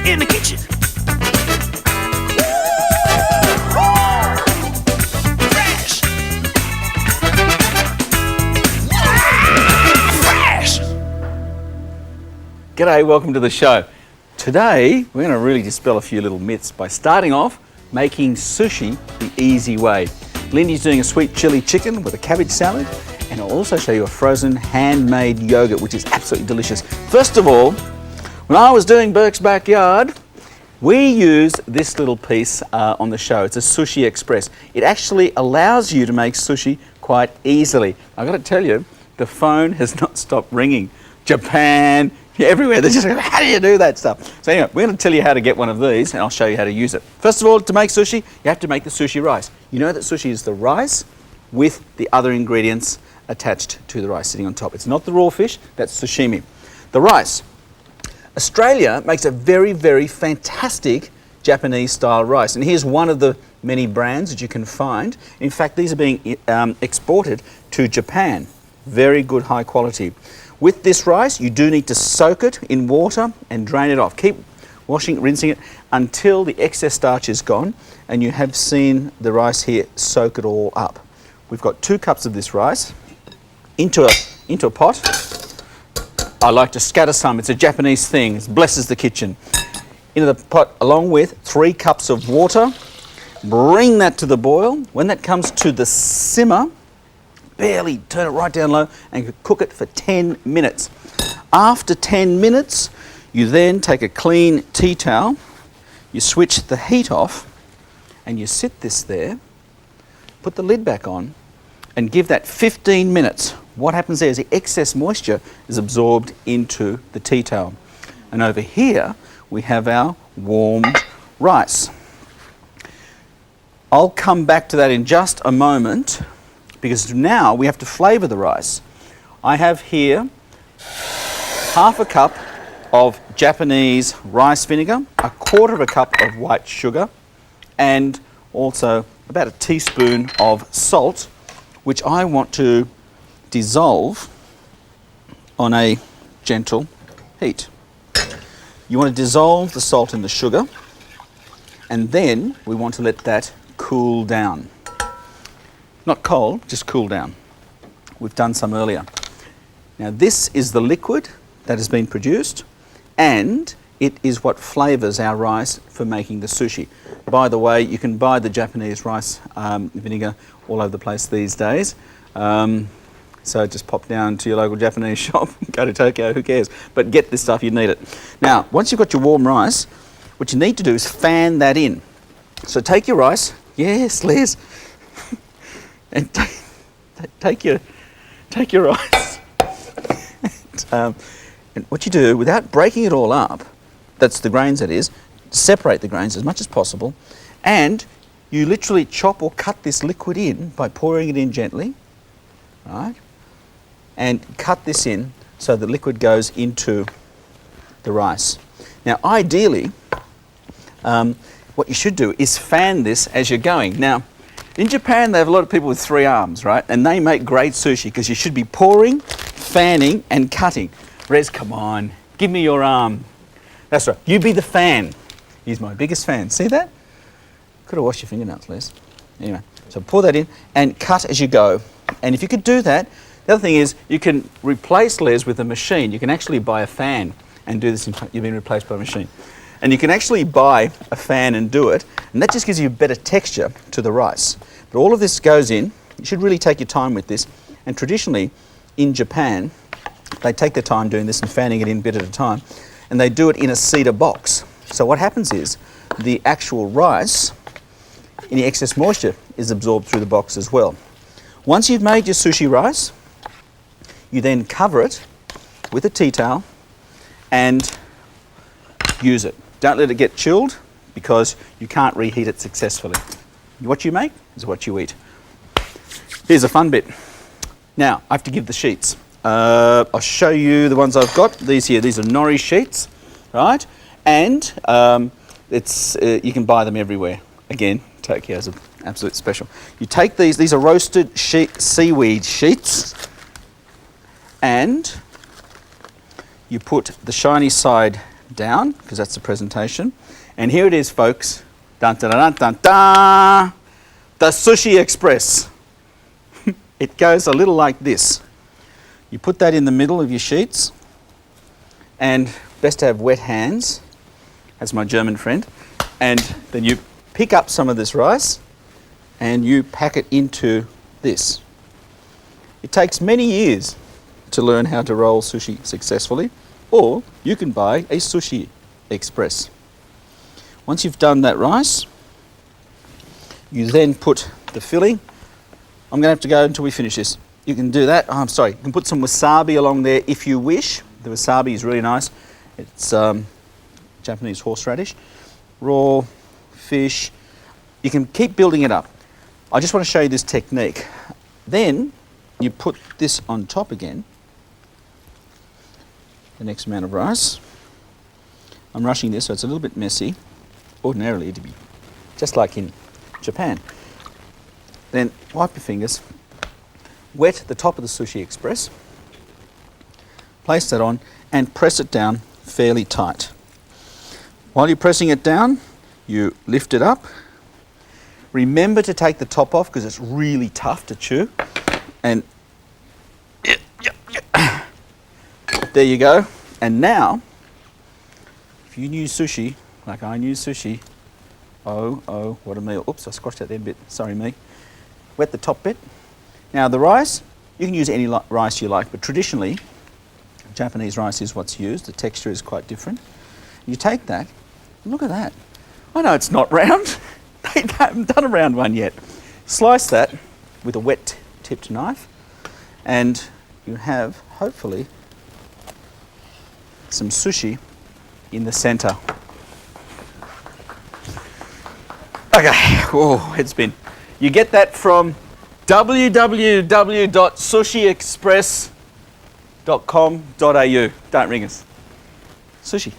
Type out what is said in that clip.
in the kitchen. Fresh. Fresh. G'day, welcome to the show. Today, we're going to really dispel a few little myths by starting off making sushi the easy way. Lindy's doing a sweet chili chicken with a cabbage salad, and I'll also show you a frozen handmade yogurt, which is absolutely delicious. First of all, when I was doing Burke's Backyard, we used this little piece on the show. It's a Sushi Express. It actually allows you to make sushi quite easily. I've got to tell you, the phone has not stopped ringing. Japan, everywhere. They're just like, how do you do that stuff? So anyway, we're going to tell you how to get one of these, and I'll show you how to use it. First of all, to make sushi, you have to make the sushi rice. You know that sushi is the rice with the other ingredients attached to the rice sitting on top. It's not the raw fish, that's sashimi. The rice. Australia makes a very, very fantastic Japanese style rice, and here's one of the many brands that you can find. In fact, these are being exported to Japan. Very good, high quality. With this rice, you do need to soak it in water and drain it off. Keep washing, rinsing it until the excess starch is gone, and you have seen the rice here soak it all up. We've got 2 cups of this rice into a pot. I like to scatter some. It's a Japanese thing. It blesses the kitchen. Into the pot along with 3 cups of water. Bring that to the boil. When that comes to the simmer, barely turn it right down low and cook it for 10 minutes. After 10 minutes, you then take a clean tea towel, you switch the heat off, and you sit this there, put the lid back on, and give that 15 minutes. What happens there is the excess moisture is absorbed into the tea towel. And over here, we have our warmed rice. I'll come back to that in just a moment, because now we have to flavour the rice. I have here half a cup of Japanese rice vinegar, a quarter of a cup of white sugar, and also about a teaspoon of salt, which I want to dissolve on a gentle heat. You want to dissolve the salt in the sugar, and then we want to let that cool down. Not cold, just cool down. We've done some earlier. Now this is the liquid that has been produced, and it is what flavours our rice for making the sushi. By the way, you can buy the Japanese rice vinegar all over the place these days. So just pop down to your local Japanese shop, go to Tokyo, who cares? But get this stuff, you need it. Now, once you've got your warm rice, what you need to do is fan that in. So take your rice, yes, Liz, and take your rice. And what you do, without breaking it all up, that's the grains that is, separate the grains as much as possible, and you literally chop or cut this liquid in by pouring it in gently, right? And cut this in so the liquid goes into the rice. Now ideally, what you should do is fan this as you're going. Now, in Japan they have a lot of people with 3 arms, right? And they make great sushi because you should be pouring, fanning and cutting. Rez, come on, give me your arm. That's right, you be the fan. He's my biggest fan. See that? Could have washed your fingernails, Les. Anyway, so pour that in and cut as you go. And if you could do that, the other thing is you can replace Les with a machine. You can actually buy a fan and do this. You've been replaced by a machine. And you can actually buy a fan and do it, and that just gives you a better texture to the rice. But all of this goes in. You should really take your time with this. And traditionally, in Japan, they take their time doing this and fanning it in a bit at a time, and they do it in a cedar box. So what happens is the actual rice, any excess moisture, is absorbed through the box as well. Once you've made your sushi rice, you then cover it with a tea towel and use it. Don't let it get chilled because you can't reheat it successfully. What you make is what you eat. Here's a fun bit. Now, I have to give the sheets. I'll show you the ones I've got. These here, these are nori sheets, right? And you can buy them everywhere. Again, Tokyo is an absolute special. You take these are roasted seaweed sheets, and you put the shiny side down, because that's the presentation. And here it is, folks. Dun, dun, dun, dun, dun. The Sushi Express. It goes a little like this. You put that in the middle of your sheets, and best to have wet hands, as my German friend, and then you pick up some of this rice and you pack it into this. It takes many years to learn how to roll sushi successfully, or you can buy a Sushi Express. Once you've done that rice, you then put the filling. I'm going to have to go until we finish this. You can do that. Oh, I'm sorry. You can put some wasabi along there if you wish. The wasabi is really nice. It's Japanese horseradish. Raw fish. You can keep building it up. I just want to show you this technique. Then you put this on top again. The next amount of rice. I'm rushing this, so it's a little bit messy. Ordinarily it'd be just like in Japan. Then wipe your fingers. Wet the top of the Sushi Express. Place that on and press it down fairly tight. While you're pressing it down, you lift it up. Remember to take the top off because it's really tough to chew. And there you go. And now, if you knew sushi, like I knew sushi, oh, what a meal. Oops, I squashed that there a bit. Sorry, me. Wet the top bit. Now the rice, you can use any rice you like, but traditionally, Japanese rice is what's used. The texture is quite different. You take that, look at that. I know it's not round. They haven't done a round one yet. Slice that with a wet tipped knife, and you have, hopefully, some sushi in the center. Okay, oh, it's been. You get that from www.sushiexpress.com.au. Don't ring us. Sushi.